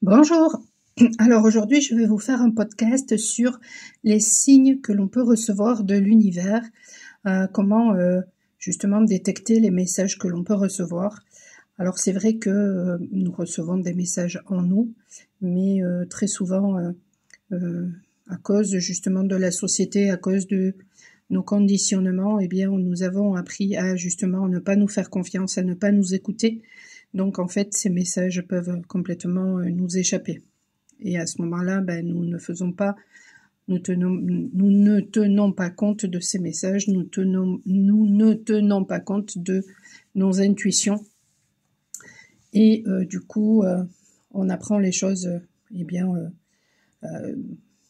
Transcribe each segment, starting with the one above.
Bonjour, alors aujourd'hui je vais vous faire un podcast sur les signes que l'on peut recevoir de l'univers, comment justement détecter les messages que l'on peut recevoir. Alors c'est vrai que nous recevons des messages en nous, mais très souvent à cause justement de la société, à cause de nos conditionnements, eh bien nous avons appris à justement ne pas nous faire confiance, à ne pas nous écouter. Donc en fait ces messages peuvent complètement nous échapper. Et à ce moment-là, nous ne tenons pas compte de ces messages, nous ne tenons pas compte de nos intuitions. Et du coup, on apprend les choses,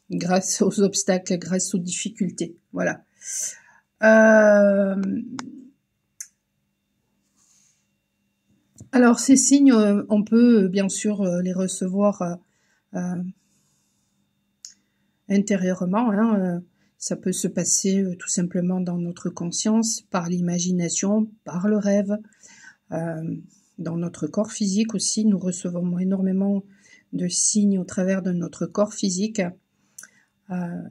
grâce aux obstacles, grâce aux difficultés. Voilà. Alors ces signes, on peut bien sûr les recevoir intérieurement, ça peut se passer tout simplement dans notre conscience, par l'imagination, par le rêve, dans notre corps physique aussi. Nous recevons énormément de signes au travers de notre corps physique,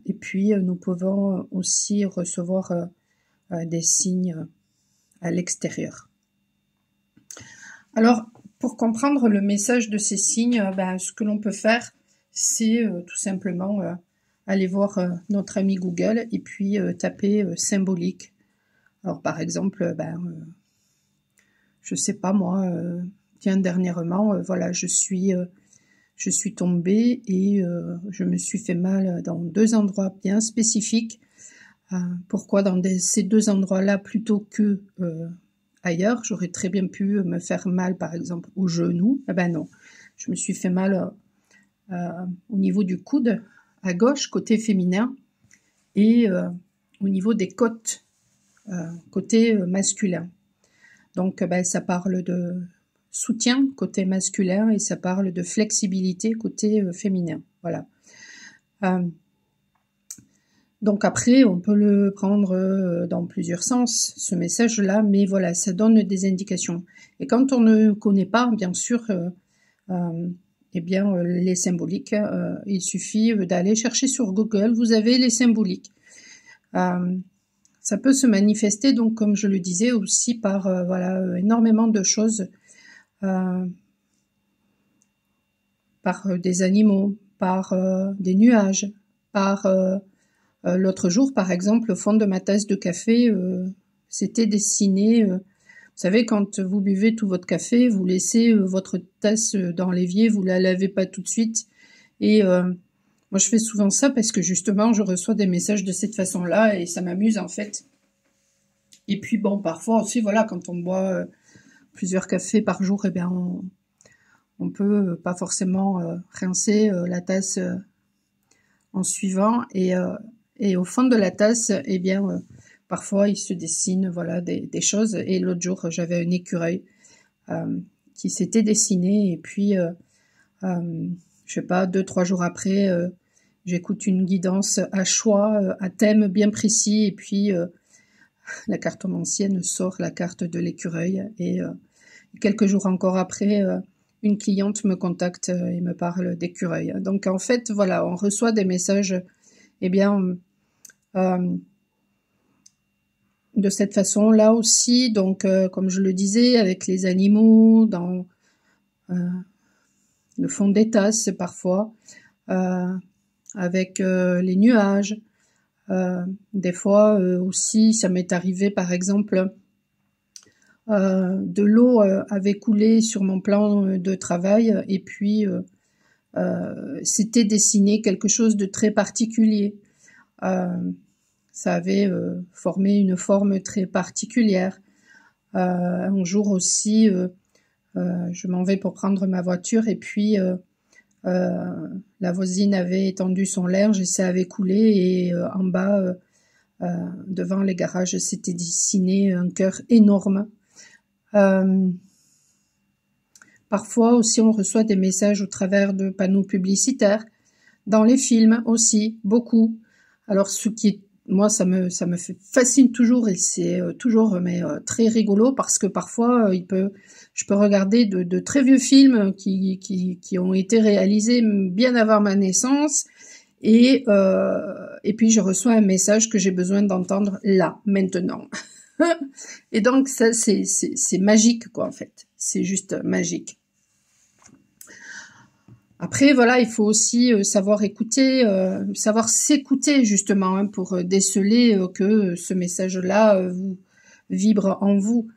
et puis nous pouvons aussi recevoir des signes à l'extérieur. Alors, pour comprendre le message de ces signes, ce que l'on peut faire, c'est tout simplement aller voir notre ami Google et puis taper symbolique. Alors par exemple, je sais pas moi, tiens dernièrement, voilà, je suis tombée et je me suis fait mal dans 2 endroits bien spécifiques. Pourquoi dans ces 2 endroits-là plutôt que ailleurs? J'aurais très bien pu me faire mal, par exemple, au genou. Eh ben non, je me suis fait mal au niveau du coude, à gauche, côté féminin, et au niveau des côtes, côté masculin. Donc, ça parle de soutien, côté masculin, et ça parle de flexibilité, côté féminin. Voilà. Donc après, on peut le prendre dans plusieurs sens, ce message-là, mais voilà, ça donne des indications. Et quand on ne connaît pas, bien sûr, les symboliques, il suffit d'aller chercher sur Google, vous avez les symboliques. Ça peut se manifester, donc comme je le disais, aussi par énormément de choses, par des animaux, par des nuages, par l'autre jour, par exemple, au fond de ma tasse de café, c'était dessiné. Vous savez, quand vous buvez tout votre café, vous laissez votre tasse dans l'évier, vous la lavez pas tout de suite. Et moi, je fais souvent ça parce que justement, je reçois des messages de cette façon-là et ça m'amuse en fait. Et puis bon, parfois aussi, voilà, quand on boit plusieurs cafés par jour, eh bien, on peut pas forcément rincer la tasse en suivant et au fond de la tasse, eh bien, parfois il se dessine, voilà, des choses. Et l'autre jour, j'avais un écureuil qui s'était dessiné. Et puis, je sais pas, 2-3 jours après, j'écoute une guidance à choix, à thème bien précis. Et puis, la cartomancienne sort la carte de l'écureuil. Et quelques jours encore après, une cliente me contacte et me parle d'écureuil. Donc en fait, voilà, on reçoit des messages, de cette façon-là aussi. Donc, comme je le disais, avec les animaux, dans le fond des tasses parfois, avec les nuages. Des fois aussi, ça m'est arrivé, par exemple, de l'eau avait coulé sur mon plan de travail et puis c'était dessiné quelque chose de très particulier. Ça avait formé une forme très particulière. Un jour aussi, je m'en vais pour prendre ma voiture et puis la voisine avait étendu son linge et ça avait coulé et en bas, devant les garages, s'était dessiné un cœur énorme. Parfois aussi, on reçoit des messages au travers de panneaux publicitaires, dans les films aussi, beaucoup. Alors, ce qui est moi, ça me fascine toujours et c'est toujours très rigolo parce que parfois, je peux regarder de très vieux films qui ont été réalisés bien avant ma naissance et puis je reçois un message que j'ai besoin d'entendre là, maintenant. Et donc ça, c'est magique, quoi, en fait. C'est juste magique. Après, voilà, il faut aussi savoir écouter, savoir s'écouter justement hein, pour déceler que ce message-là vous vibre en vous.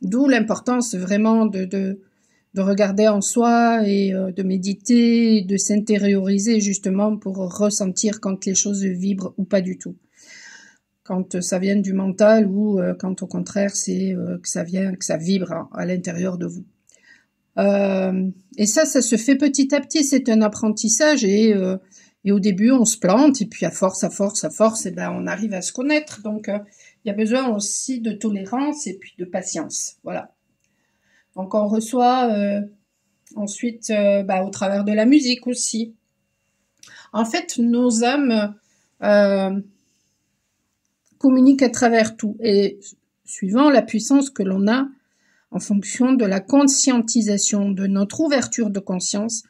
D'où l'importance vraiment de regarder en soi et de méditer, de s'intérioriser justement pour ressentir quand les choses vibrent ou pas du tout. Quand ça vient du mental ou quand au contraire c'est que ça vibre à l'intérieur de vous. Et ça se fait petit à petit, c'est un apprentissage et au début on se plante et puis à force, et ben on arrive à se connaître. Donc il y a besoin aussi de tolérance et puis de patience, voilà. Donc on reçoit ensuite au travers de la musique aussi. En fait, nos âmes communiquent à travers tout et suivant la puissance que l'on a, en fonction de la conscientisation, de notre ouverture de conscience,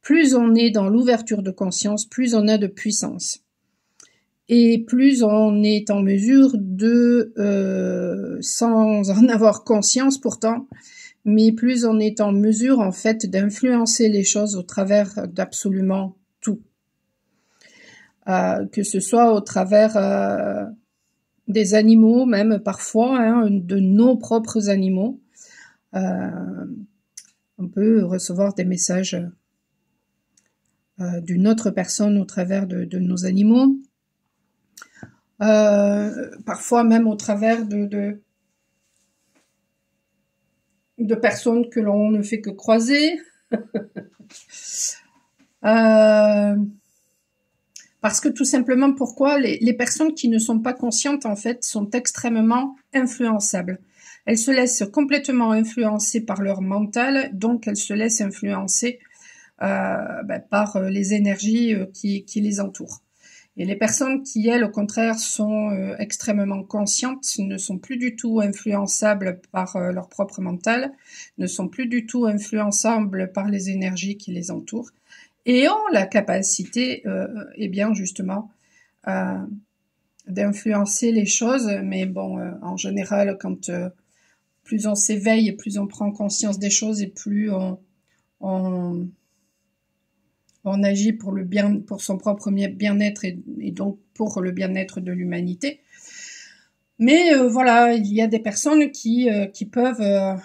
plus on est dans l'ouverture de conscience, plus on a de puissance. Et plus on est en mesure de, sans en avoir conscience pourtant, mais plus on est en mesure en fait d'influencer les choses au travers d'absolument tout. Que ce soit au travers des animaux, même parfois, hein, de nos propres animaux. On peut recevoir des messages d'une autre personne au travers de nos animaux. Parfois même au travers de personnes que l'on ne fait que croiser. Parce que tout simplement, pourquoi les personnes qui ne sont pas conscientes, en fait, sont extrêmement influençables. Elles se laissent complètement influencer par leur mental, donc elles se laissent influencer par les énergies qui les entourent. Et les personnes qui, elles, au contraire, sont extrêmement conscientes, ne sont plus du tout influençables par leur propre mental, ne sont plus du tout influençables par les énergies qui les entourent, et ont la capacité, eh bien justement, d'influencer les choses. Mais bon, en général, quand plus on s'éveille, plus on prend conscience des choses et plus on agit pour le bien, pour son propre bien-être et donc pour le bien-être de l'humanité. Mais voilà, il y a des personnes qui peuvent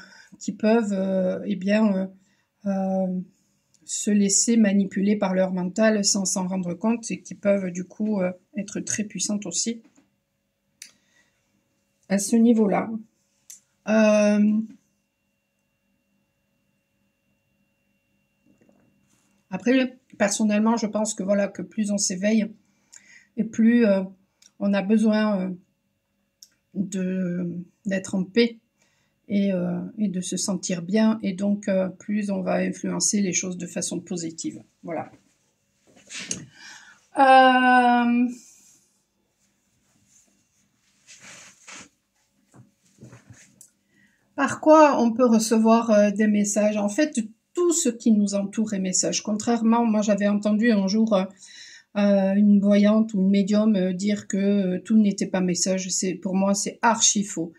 se laisser manipuler par leur mental sans s'en rendre compte et qui peuvent du coup être très puissantes aussi à ce niveau-là. Après, personnellement, je pense que voilà, que plus on s'éveille et plus on a besoin d'être en paix et de se sentir bien, et donc plus on va influencer les choses de façon positive. Voilà. Par quoi on peut recevoir des messages? En fait, tout ce qui nous entoure est message. Contrairement, moi j'avais entendu un jour une voyante ou une médium dire que tout n'était pas message. Pour moi, c'est archi faux.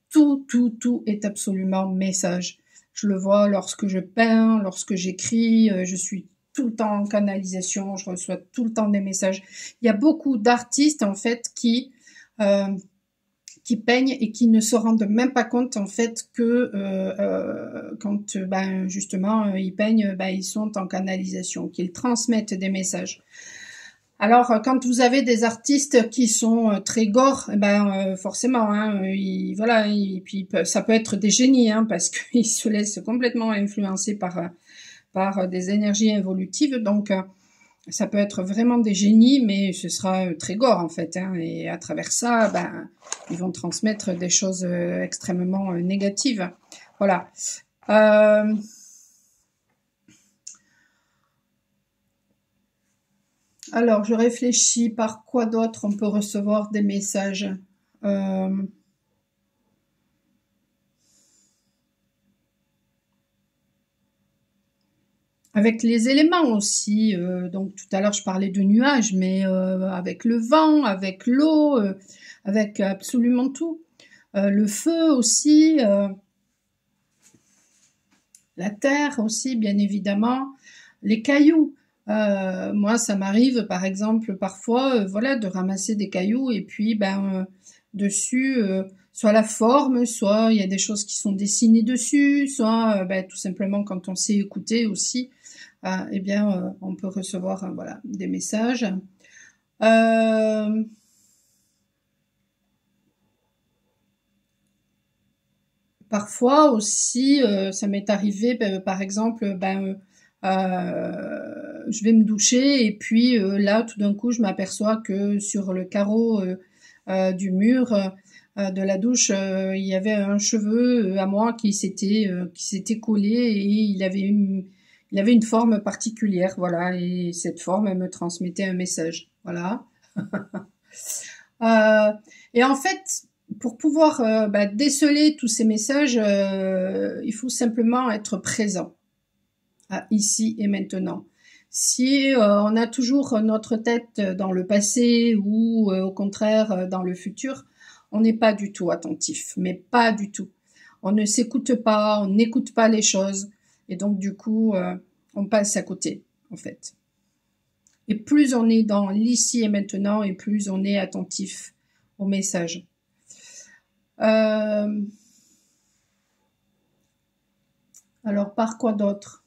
Tout est absolument message. Je le vois lorsque je peins, lorsque j'écris, je suis tout le temps en canalisation, je reçois tout le temps des messages. Il y a beaucoup d'artistes en fait qui peignent et qui ne se rendent même pas compte en fait que quand justement ils peignent, ils sont en canalisation, qu'ils transmettent des messages. Alors quand vous avez des artistes qui sont très gore, forcément, hein, voilà, et puis ça peut être des génies, hein, parce qu'ils se laissent complètement influencer par des énergies évolutives, donc ça peut être vraiment des génies, mais ce sera très gore en fait, hein, et à travers ça, ils vont transmettre des choses extrêmement négatives. Voilà. Alors, je réfléchis par quoi d'autre on peut recevoir des messages. Euh, Avec les éléments aussi. Donc tout à l'heure je parlais de nuages, mais avec le vent, avec l'eau, avec absolument tout. Le feu aussi, la terre aussi, bien évidemment, les cailloux. Moi, ça m'arrive, par exemple, parfois, voilà, de ramasser des cailloux et puis, dessus, soit la forme, soit il y a des choses qui sont dessinées dessus, soit, tout simplement quand on sait écouter aussi, eh bien, on peut recevoir, voilà, des messages. Euh, Parfois aussi, ça m'est arrivé, par exemple, je vais me doucher et puis là, tout d'un coup, je m'aperçois que sur le carreau du mur de la douche, il y avait un cheveu à moi qui s'était collé et il avait une forme particulière, voilà, et cette forme, elle me transmettait un message, voilà. Euh, et en fait, pour pouvoir déceler tous ces messages, il faut simplement être présent, ici et maintenant. Si on a toujours notre tête dans le passé ou au contraire dans le futur, on n'est pas du tout attentif, mais pas du tout. On ne s'écoute pas, on n'écoute pas les choses, et donc du coup, on passe à côté, en fait. Et plus on est dans l'ici et maintenant, et plus on est attentif au message. Euh, alors, par quoi d'autre?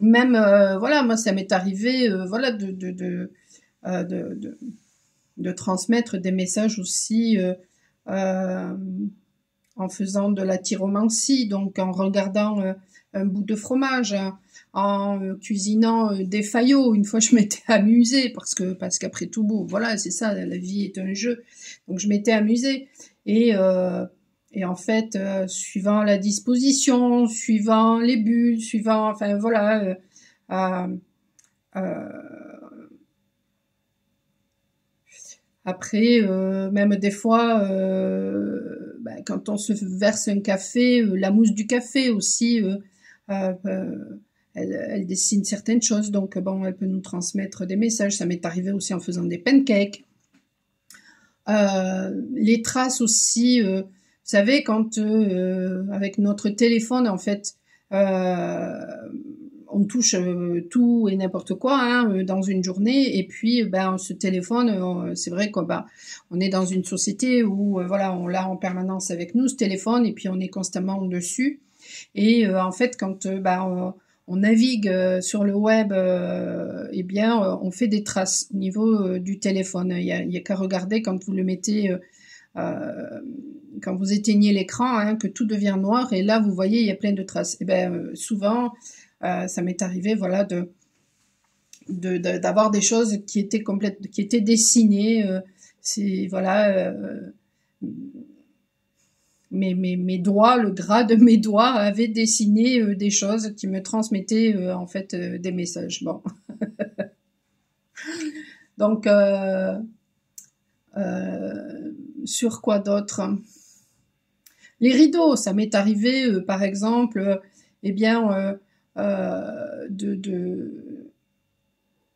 Même, voilà, moi, ça m'est arrivé, voilà, euh, de, de, de transmettre des messages aussi euh, en faisant de la tyromancie, donc en regardant un bout de fromage, hein, en cuisinant des faillots. Une fois, je m'étais amusée parce qu'après tout, bon, voilà, c'est ça, la vie est un jeu. Donc, je m'étais amusée et en fait, suivant la disposition, suivant les bulles, suivant, enfin voilà. Euh, euh, Après, même des fois, quand on se verse un café, la mousse du café aussi, elle dessine certaines choses, donc bon, elle peut nous transmettre des messages. Ça m'est arrivé aussi en faisant des pancakes. Les traces aussi, vous savez, quand avec notre téléphone, en fait, euh, on touche tout et n'importe quoi hein, dans une journée, et puis ce téléphone, c'est vrai qu'on on est dans une société où voilà, on l'a en permanence avec nous, ce téléphone, et puis on est constamment dessus. Et en fait, quand on navigue sur le web, eh bien, on fait des traces au niveau du téléphone. Il y a qu'à regarder quand vous le mettez, euh, quand vous éteignez l'écran, hein, que tout devient noir, et là, vous voyez, il y a plein de traces. Et souvent, ça m'est arrivé, voilà, d'avoir des choses qui étaient qui étaient dessinées. C'est voilà. Mes doigts, le gras de mes doigts avait dessiné des choses qui me transmettaient en fait des messages. Bon, donc sur quoi d'autre? Les rideaux, ça m'est arrivé par exemple, eh bien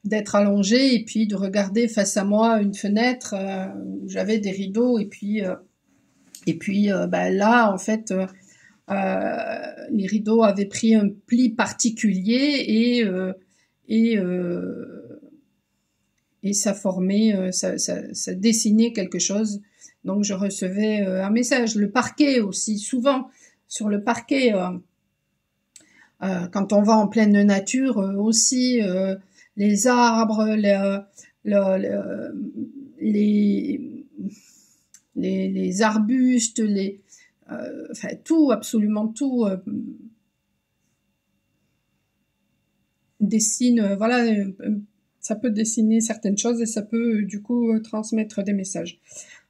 d'être allongée et puis de regarder face à moi une fenêtre où j'avais des rideaux et puis là en fait les rideaux avaient pris un pli particulier et, euh, et ça formait, ça dessinait quelque chose. Donc je recevais un message. Le parquet aussi, souvent sur le parquet, quand on va en pleine nature aussi, les arbres, les, les arbustes, enfin tout, absolument tout dessine, voilà, ça peut dessiner certaines choses et ça peut du coup transmettre des messages.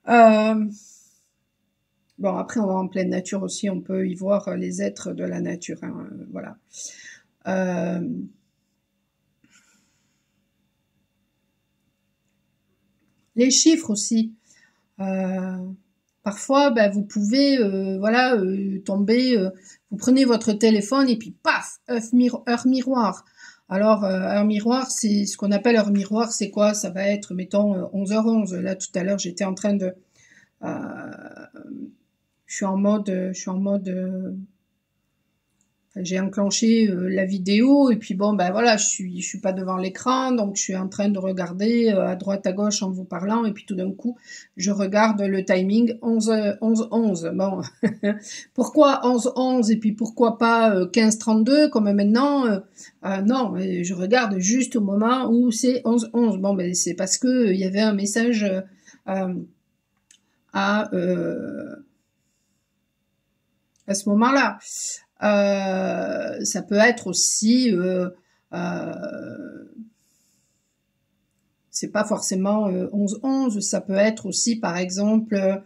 Euh, Bon, après, on va en pleine nature aussi, on peut y voir les êtres de la nature, hein, voilà. Euh, les chiffres aussi. Euh, parfois, ben, vous pouvez, voilà, tomber, vous prenez votre téléphone et puis paf, heure miroir. Alors, heure miroir, c'est ce qu'on appelle heure miroir, c'est quoi? Ça va être, mettons, 11h11. Là, tout à l'heure, j'étais en train de... je suis en mode... j'ai enclenché la vidéo et puis bon ben voilà, je suis pas devant l'écran, donc je suis en train de regarder à droite à gauche en vous parlant et puis tout d'un coup je regarde le timing 11 bon pourquoi 11 et puis pourquoi pas 15:32 comme maintenant non, je regarde juste au moment où c'est 11 bon ben c'est parce que il y avait un message à ce moment-là. Ça peut être aussi, c'est pas forcément 11-11, ça peut être aussi par exemple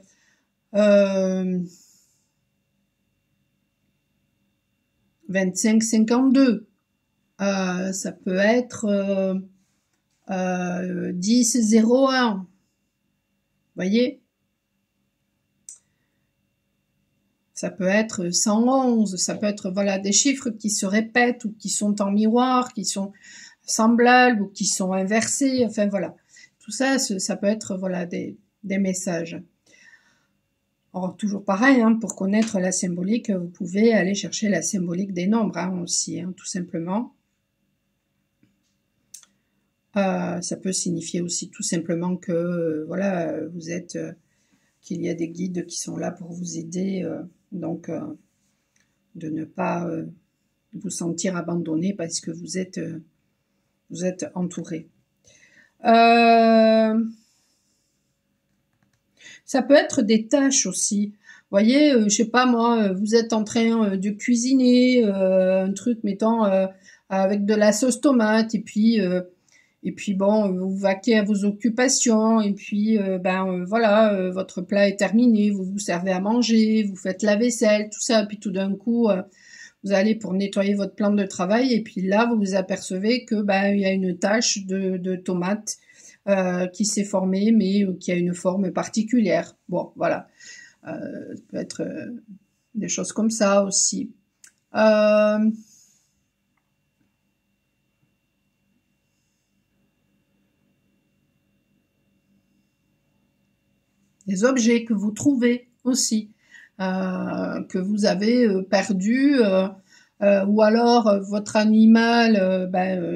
25-52, ça peut être 10-01, voyez? Ça peut être 111, ça peut être voilà des chiffres qui se répètent ou qui sont en miroir, qui sont semblables ou qui sont inversés. Enfin voilà, tout ça, ça peut être voilà des messages. Alors toujours pareil, hein, pour connaître la symbolique, vous pouvez aller chercher la symbolique des nombres hein, aussi, hein, tout simplement. Ça peut signifier aussi tout simplement que voilà vous êtes qu'il y a des guides qui sont là pour vous aider. Donc, de ne pas vous sentir abandonné parce que vous êtes entouré. Ça peut être des tâches aussi. Vous voyez, je sais pas moi, vous êtes en train de cuisiner un truc, mettons, avec de la sauce tomate, et puis bon, vous vaquez à vos occupations, et puis voilà, votre plat est terminé, vous vous servez à manger, vous faites la vaisselle, tout ça, puis tout d'un coup, vous allez pour nettoyer votre plan de travail, et puis là, vous vous apercevez que il y a une tache de tomate qui s'est formée, mais qui a une forme particulière. Bon, voilà, ça peut être des choses comme ça aussi. Des objets que vous trouvez aussi, que vous avez perdu, ou alors votre animal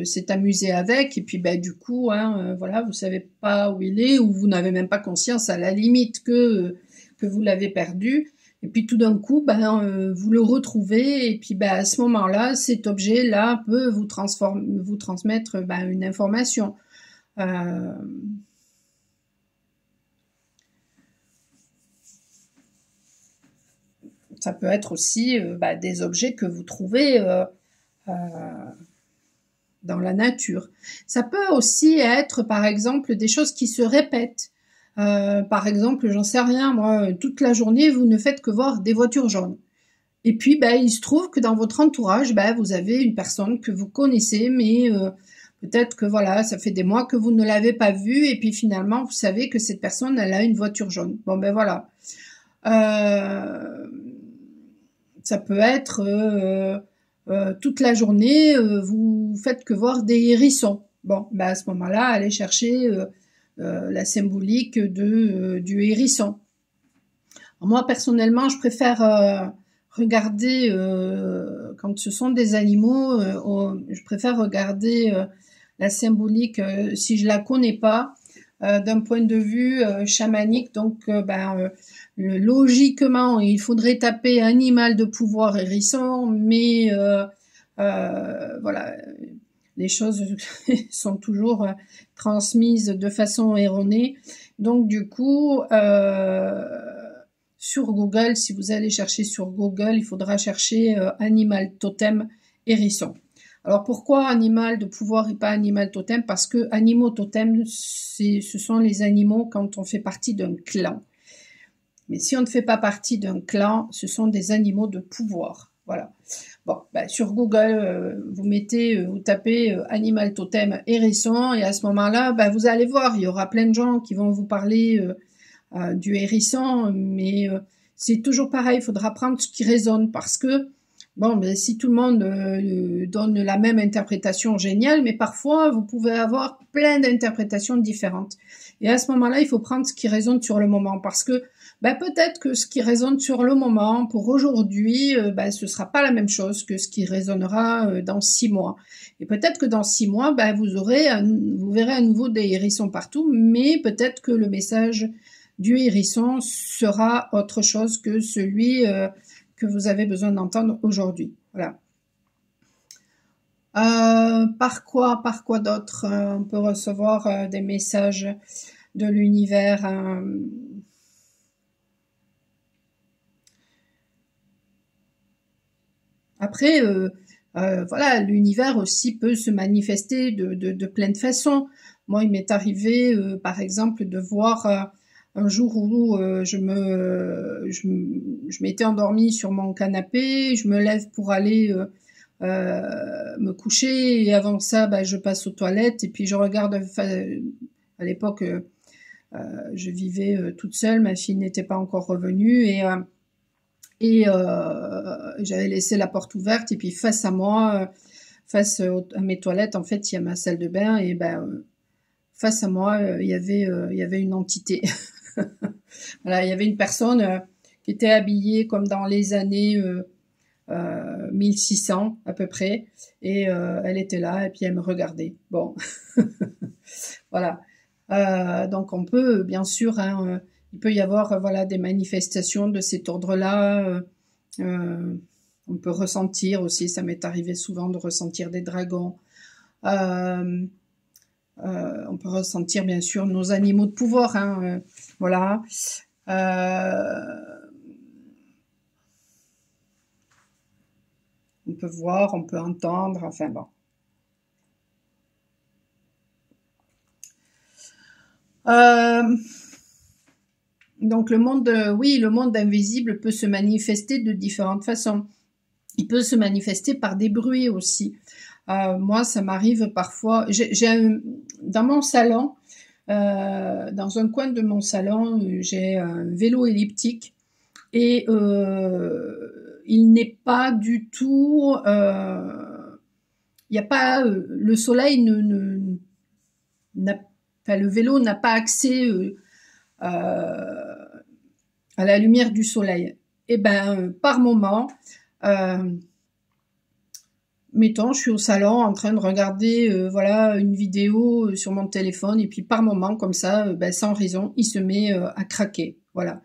s'est amusé avec, et puis du coup, hein, voilà, vous savez pas où il est, ou vous n'avez même pas conscience à la limite que vous l'avez perdu, et puis tout d'un coup, vous le retrouvez, et puis à ce moment-là, cet objet-là peut vous transmettre une information. Ça peut être aussi des objets que vous trouvez dans la nature. Ça peut aussi être, par exemple, des choses qui se répètent. Par exemple, j'en sais rien, moi, toute la journée, vous ne faites que voir des voitures jaunes. Et puis, il se trouve que dans votre entourage, vous avez une personne que vous connaissez, mais peut-être que voilà, ça fait des mois que vous ne l'avez pas vue, et puis finalement, vous savez que cette personne, elle a une voiture jaune. Bon, voilà. Ça peut être toute la journée, vous faites que voir des hérissons. Bon, à ce moment-là, allez chercher la symbolique du hérisson. Alors, moi, personnellement, je préfère regarder, quand ce sont des animaux, je préfère regarder la symbolique, si je la connais pas, d'un point de vue chamanique, donc logiquement, il faudrait taper animal de pouvoir hérisson, mais voilà, les choses sont toujours transmises de façon erronée. Donc du coup, sur Google, si vous allez chercher sur Google, il faudra chercher animal totem hérisson. Alors pourquoi animal de pouvoir et pas animal totem? Parce que animaux totem, ce sont les animaux quand on fait partie d'un clan. Mais si on ne fait pas partie d'un clan, ce sont des animaux de pouvoir. Voilà. Bon, ben, sur Google, vous tapez animal totem hérisson, et à ce moment-là, ben, vous allez voir, il y aura plein de gens qui vont vous parler du hérisson, mais c'est toujours pareil, il faudra prendre ce qui résonne, parce que bon, ben, si tout le monde donne la même interprétation, génial, mais parfois vous pouvez avoir plein d'interprétations différentes. Et à ce moment-là, il faut prendre ce qui résonne sur le moment, parce que ben, peut-être que ce qui résonne sur le moment, pour aujourd'hui, ben, ce sera pas la même chose que ce qui résonnera dans 6 mois. Et peut-être que dans 6 mois, ben, vous verrez à nouveau des hérissons partout, mais peut-être que le message du hérisson sera autre chose que celui que vous avez besoin d'entendre aujourd'hui. Voilà. Par quoi d'autre on peut recevoir des messages de l'univers Après, voilà, l'univers aussi peut se manifester de plein de façons. Moi, il m'est arrivé, par exemple, de voir un jour où je m'étais endormie sur mon canapé, je me lève pour aller me coucher, et avant ça, bah, je passe aux toilettes, et puis je regarde, à l'époque, je vivais toute seule, ma fille n'était pas encore revenue, et j'avais laissé la porte ouverte, et puis face à moi, face à mes toilettes, en fait, il y a ma salle de bain, et ben face à moi, il y avait une entité. Voilà, il y avait une personne qui était habillée comme dans les années 1600 à peu près, et elle était là, et puis elle me regardait. Bon, voilà. Donc on peut, bien sûr, hein, il peut y avoir voilà des manifestations de cet ordre-là. On peut ressentir aussi, ça m'est arrivé souvent de ressentir des dragons. On peut ressentir bien sûr nos animaux de pouvoir, hein, voilà. On peut voir, on peut entendre, enfin bon. Donc le monde, oui, le monde invisible peut se manifester de différentes façons. Il peut se manifester par des bruits aussi. Moi, ça m'arrive parfois. Dans mon salon, dans un coin de mon salon, j'ai un vélo elliptique, et il n'est pas du tout. Il n'y a pas le soleil enfin, le vélo n'a pas accès à la lumière du soleil. Et ben par moment, mettons, je suis au salon en train de regarder voilà une vidéo sur mon téléphone, et puis par moment comme ça, ben, sans raison, il se met à craquer. Voilà.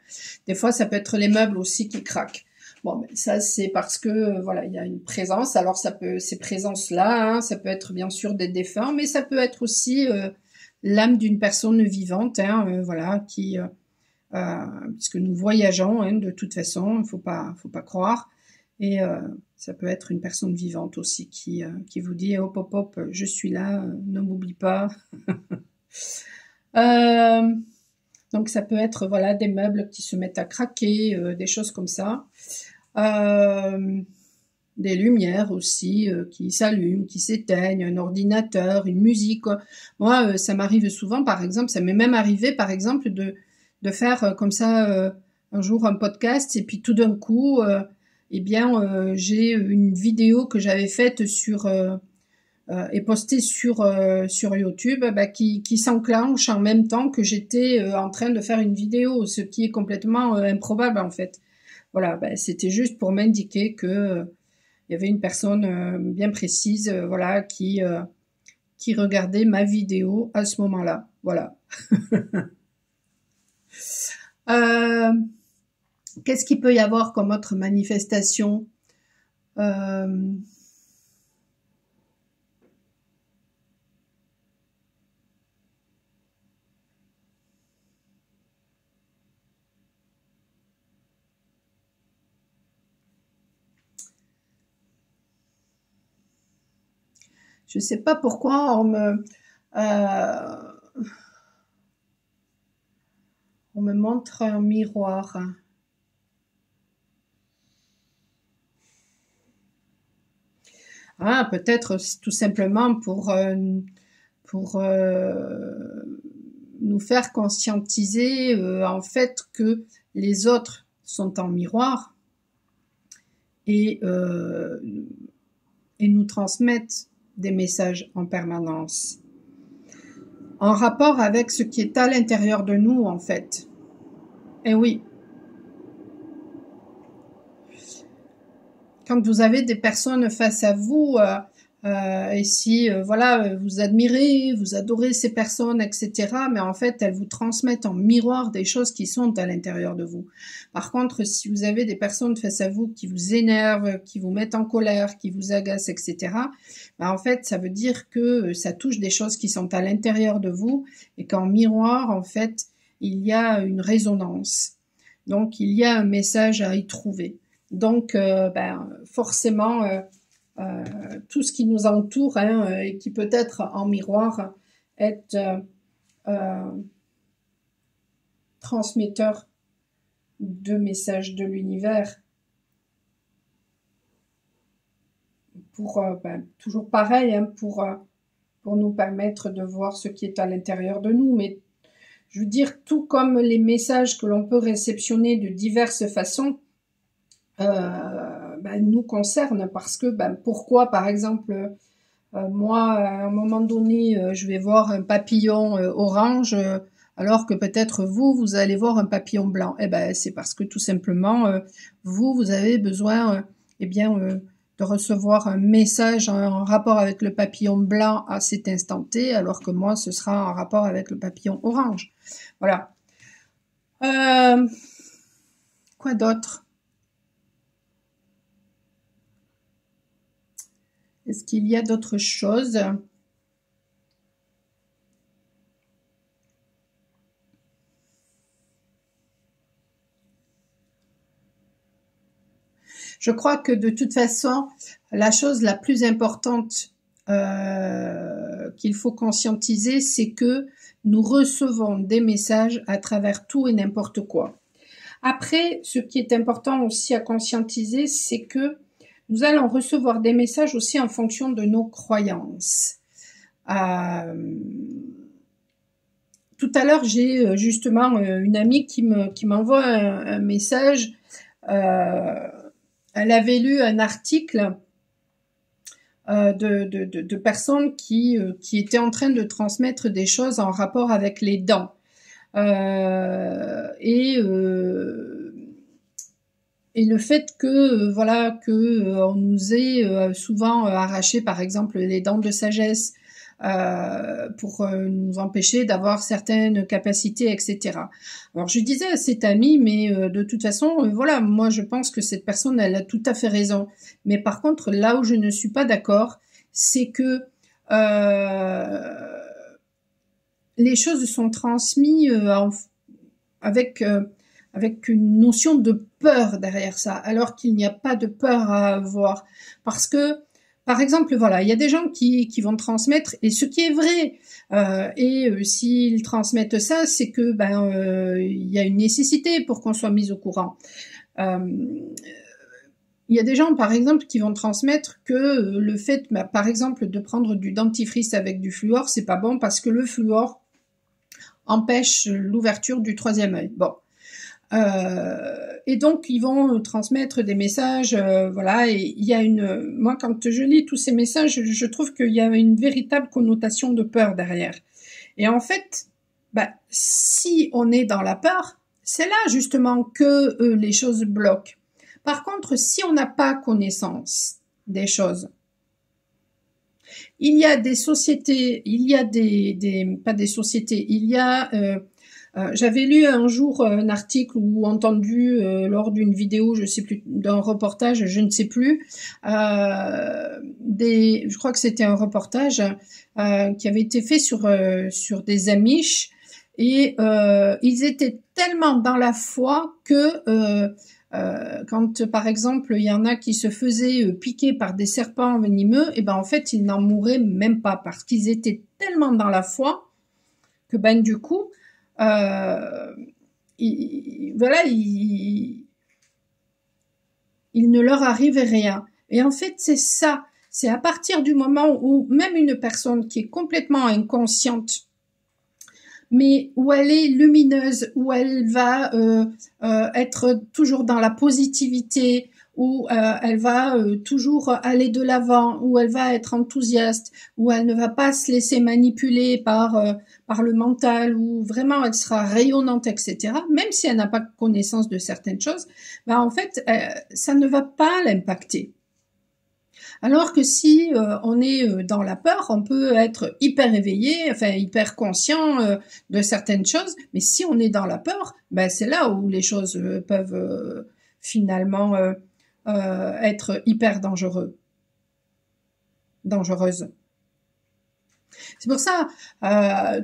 Des fois, ça peut être les meubles aussi qui craquent. Bon, ben, ça c'est parce que voilà, il y a une présence. Alors ces présences-là, hein, ça peut être bien sûr des défunts, mais ça peut être aussi l'âme d'une personne vivante, hein, voilà, puisque nous voyageons, hein, de toute façon, il faut pas croire. Et ça peut être une personne vivante aussi qui vous dit hop hop hop, je suis là, ne m'oublie pas. Donc ça peut être voilà des meubles qui se mettent à craquer, des choses comme ça. Des lumières aussi qui s'allument, qui s'éteignent, un ordinateur, une musique. Moi, ça m'arrive souvent, par exemple, ça m'est même arrivé, par exemple, de faire comme ça un jour un podcast, et puis tout d'un coup, eh bien, j'ai une vidéo que j'avais faite et postée sur YouTube, bah, qui s'enclenche en même temps que j'étais en train de faire une vidéo, ce qui est complètement improbable en fait. Voilà, bah, c'était juste pour m'indiquer que il y avait une personne bien précise, voilà, qui regardait ma vidéo à ce moment-là. Voilà. Qu'est-ce qu'il peut y avoir comme autre manifestation? Je sais pas pourquoi on On me montre un miroir. Ah, peut-être tout simplement pour nous faire conscientiser en fait que les autres sont en miroir et nous transmettent des messages en permanence, en rapport avec ce qui est à l'intérieur de nous, en fait. Et oui, quand vous avez des personnes face à vous, et si voilà, vous admirez, vous adorez ces personnes, etc., mais en fait, elles vous transmettent en miroir des choses qui sont à l'intérieur de vous. Par contre, si vous avez des personnes face à vous qui vous énervent, qui vous mettent en colère, qui vous agacent, etc., ben en fait, ça veut dire que ça touche des choses qui sont à l'intérieur de vous et qu'en miroir, en fait, il y a une résonance. Donc, il y a un message à y trouver. Donc, forcément, tout ce qui nous entoure et qui peut être en miroir est transmetteur de messages de l'univers. Pour toujours pareil, pour nous permettre de voir ce qui est à l'intérieur de nous. Mais je veux dire, tout comme les messages que l'on peut réceptionner de diverses façons, nous concerne parce que pourquoi par exemple moi à un moment donné je vais voir un papillon orange alors que peut-être vous allez voir un papillon blanc. C'est parce que tout simplement vous avez besoin de recevoir un message en rapport avec le papillon blanc à cet instant T, alors que moi ce sera en rapport avec le papillon orange. Voilà. Quoi d'autre? Est-ce qu'il y a d'autres choses? Je crois que de toute façon, la chose la plus importante qu'il faut conscientiser, c'est que nous recevons des messages à travers tout et n'importe quoi. Après, ce qui est important aussi à conscientiser, c'est que nous allons recevoir des messages aussi en fonction de nos croyances. Tout à l'heure, j'ai justement une amie qui m'envoie un message. Elle avait lu un article de personnes qui étaient en train de transmettre des choses en rapport avec les dents. Et le fait que on nous ait souvent arraché par exemple les dents de sagesse pour nous empêcher d'avoir certaines capacités, etc. Alors je disais à cette amie, mais de toute façon, moi je pense que cette personne, elle a tout à fait raison. Mais par contre, là où je ne suis pas d'accord, c'est que les choses sont transmises avec une notion de peur derrière ça, alors qu'il n'y a pas de peur à avoir. Parce que, par exemple, il y a des gens qui vont transmettre, et ce qui est vrai, s'ils transmettent ça, c'est que il y a une nécessité pour qu'on soit mis au courant. Il y a des gens, par exemple, qui vont transmettre que le fait, par exemple, de prendre du dentifrice avec du fluor, c'est pas bon parce que le fluor empêche l'ouverture du troisième œil. Bon. Et donc ils vont transmettre des messages, et il y a moi quand je lis tous ces messages, je trouve qu'il y a une véritable connotation de peur derrière. Et en fait, si on est dans la peur, c'est là justement que les choses bloquent. Par contre, si on n'a pas connaissance des choses, il y a des sociétés, il y a pas des sociétés, il y a j'avais lu un jour un article ou entendu lors d'une vidéo, je sais plus, d'un reportage, je ne sais plus, je crois que c'était un reportage qui avait été fait sur des Amish, et ils étaient tellement dans la foi que quand par exemple il y en a qui se faisaient piquer par des serpents venimeux, et en fait ils n'en mouraient même pas parce qu'ils étaient tellement dans la foi que du coup voilà, il ne leur arrive rien. Et en fait, c'est ça. C'est à partir du moment où même une personne qui est complètement inconsciente, mais où elle est lumineuse, où elle va être toujours dans la positivité, où elle va toujours aller de l'avant, où elle va être enthousiaste, où elle ne va pas se laisser manipuler par le mental, où vraiment elle sera rayonnante, etc. Même si elle n'a pas connaissance de certaines choses, ben en fait, ça ne va pas l'impacter. Alors que si on est dans la peur, on peut être hyper éveillé, enfin hyper conscient de certaines choses, mais si on est dans la peur, ben c'est là où les choses peuvent finalement être hyper dangereuses. C'est pour ça,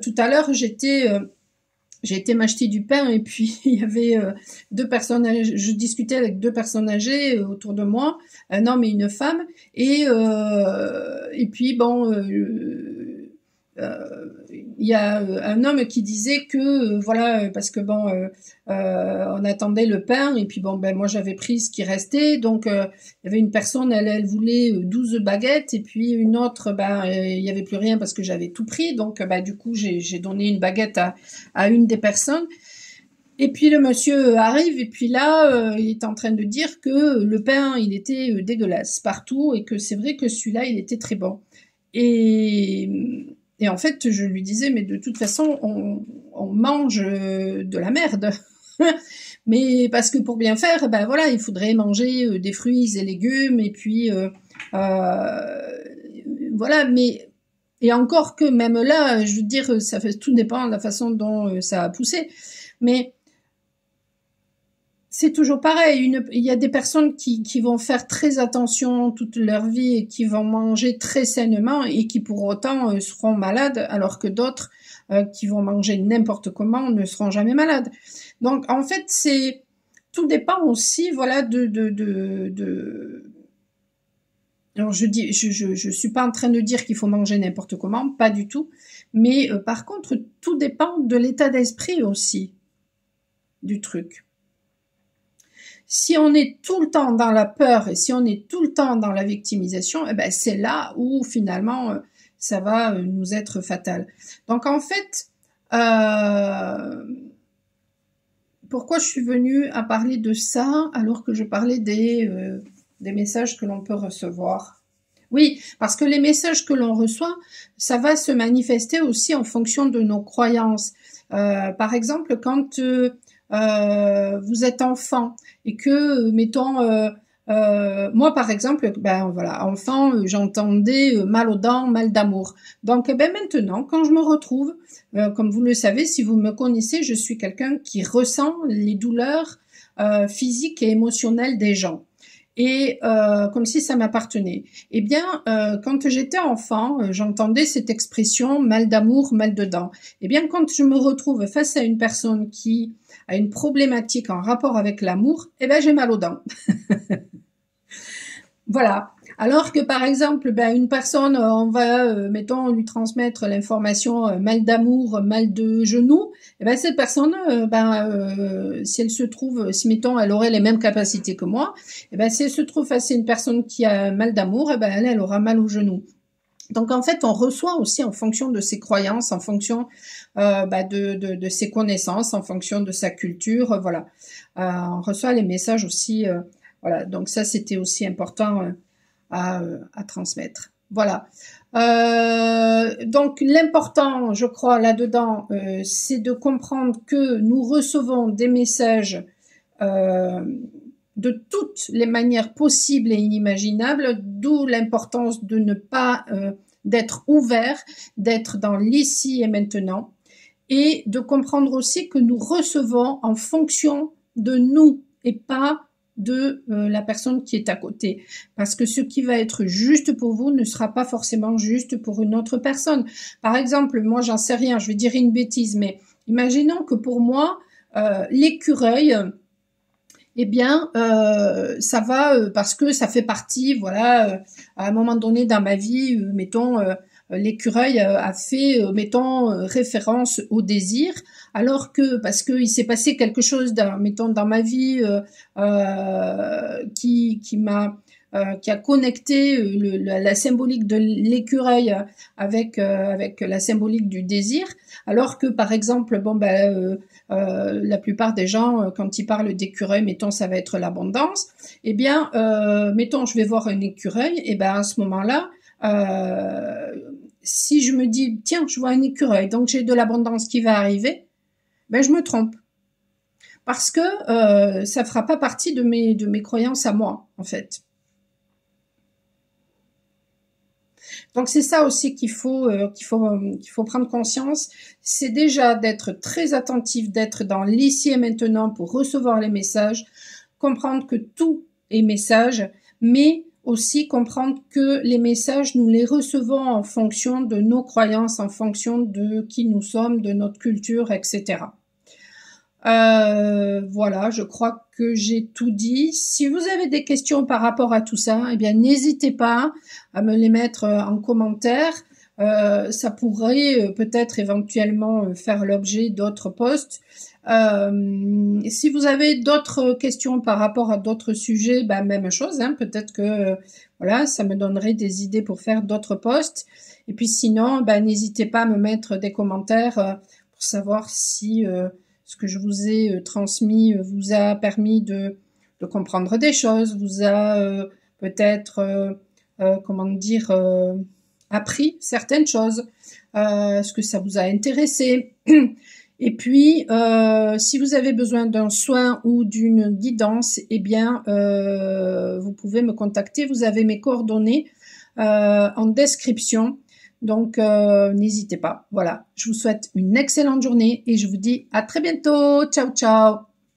tout à l'heure, j'ai été m'acheter du pain et puis il y avait deux personnes âgées, je discutais avec deux personnes âgées autour de moi, un homme et une femme, et puis bon, il y a un homme qui disait que voilà, parce que bon, on attendait le pain et puis bon, ben moi j'avais pris ce qui restait, donc il y avait une personne, elle voulait 12 baguettes et puis une autre, ben il y avait plus rien parce que j'avais tout pris, donc ben du coup j'ai donné une baguette à une des personnes. Et puis le monsieur arrive et puis là, il est en train de dire que le pain, il était dégueulasse partout et que c'est vrai que celui-là, il était très bon. Et en fait, je lui disais, mais de toute façon, on mange de la merde. Mais parce que pour bien faire, ben voilà, il faudrait manger des fruits et légumes et puis voilà. Mais et encore que même là, je veux dire, ça fait tout dépend de la façon dont ça a poussé. Mais c'est toujours pareil. Il y a des personnes qui vont faire très attention toute leur vie et qui vont manger très sainement et qui pour autant seront malades, alors que d'autres qui vont manger n'importe comment ne seront jamais malades. Donc en fait, tout dépend aussi, voilà, alors je suis pas en train de dire qu'il faut manger n'importe comment, pas du tout. Mais par contre, tout dépend de l'état d'esprit aussi du truc. Si on est tout le temps dans la peur et si on est tout le temps dans la victimisation, eh ben c'est là où finalement ça va nous être fatal. Donc en fait, pourquoi je suis venue à parler de ça alors que je parlais des messages que l'on peut recevoir? Oui, parce que les messages que l'on reçoit, ça va se manifester aussi en fonction de nos croyances. Par exemple, quand vous êtes enfant et que, mettons, moi par exemple, ben voilà, enfant, j'entendais mal aux dents, mal d'amour. Donc, ben maintenant, quand je me retrouve, comme vous le savez, si vous me connaissez, je suis quelqu'un qui ressent les douleurs physiques et émotionnelles des gens. Et comme si ça m'appartenait. Eh bien, quand j'étais enfant, j'entendais cette expression mal d'amour, mal de dents. Eh bien, quand je me retrouve face à une personne qui a une problématique en rapport avec l'amour, eh ben j'ai mal aux dents. Voilà. Alors que par exemple, ben, une personne, on va, mettons, lui transmettre l'information mal d'amour, mal de genoux, et ben cette personne, si elle se trouve, si mettons, elle aurait les mêmes capacités que moi, et ben si elle se trouve face à une personne qui a mal d'amour, et ben elle aura mal aux genoux. Donc en fait, on reçoit aussi en fonction de ses croyances, en fonction de ses connaissances, en fonction de sa culture, voilà. On reçoit les messages aussi, voilà. Donc ça, c'était aussi important à transmettre. Voilà. Donc l'important, je crois, là-dedans, c'est de comprendre que nous recevons des messages de toutes les manières possibles et inimaginables, d'où l'importance de ne pas d'être ouvert, d'être dans l'ici et maintenant, et de comprendre aussi que nous recevons en fonction de nous et pas de la personne qui est à côté. Parce que ce qui va être juste pour vous ne sera pas forcément juste pour une autre personne. Par exemple, moi j'en sais rien, je vais dire une bêtise, mais imaginons que pour moi, l'écureuil, eh bien, ça va parce que ça fait partie, voilà, à un moment donné dans ma vie, mettons, l'écureuil a fait, mettons, référence au désir, alors que parce qu'il s'est passé quelque chose, mettons, dans ma vie qui a connecté la symbolique de l'écureuil avec la symbolique du désir, alors que par exemple, la plupart des gens, quand ils parlent d'écureuil, mettons, ça va être l'abondance. Eh bien, mettons, je vais voir un écureuil, et ben à ce moment-là, si je me dis tiens, je vois un écureuil, donc j'ai de l'abondance qui va arriver, ben je me trompe, parce que ça fera pas partie de mes croyances à moi, en fait. Donc c'est ça aussi qu'il faut prendre conscience, c'est déjà d'être très attentif, d'être dans l'ici et maintenant pour recevoir les messages, comprendre que tout est message, mais aussi comprendre que les messages, nous les recevons en fonction de nos croyances, en fonction de qui nous sommes, de notre culture, etc. Voilà, je crois que j'ai tout dit. Si vous avez des questions par rapport à tout ça, eh bien n'hésitez pas à me les mettre en commentaire. Ça pourrait peut-être éventuellement faire l'objet d'autres posts. Si vous avez d'autres questions par rapport à d'autres sujets, même chose, hein, peut-être que voilà, ça me donnerait des idées pour faire d'autres posts. Et puis sinon, n'hésitez pas à me mettre des commentaires pour savoir si ce que je vous ai transmis vous a permis de comprendre des choses, vous a peut-être, appris certaines choses, est-ce que ça vous a intéressé. Et puis, si vous avez besoin d'un soin ou d'une guidance, eh bien, vous pouvez me contacter. Vous avez mes coordonnées en description. Donc, n'hésitez pas. Voilà, je vous souhaite une excellente journée et je vous dis à très bientôt. Ciao, ciao.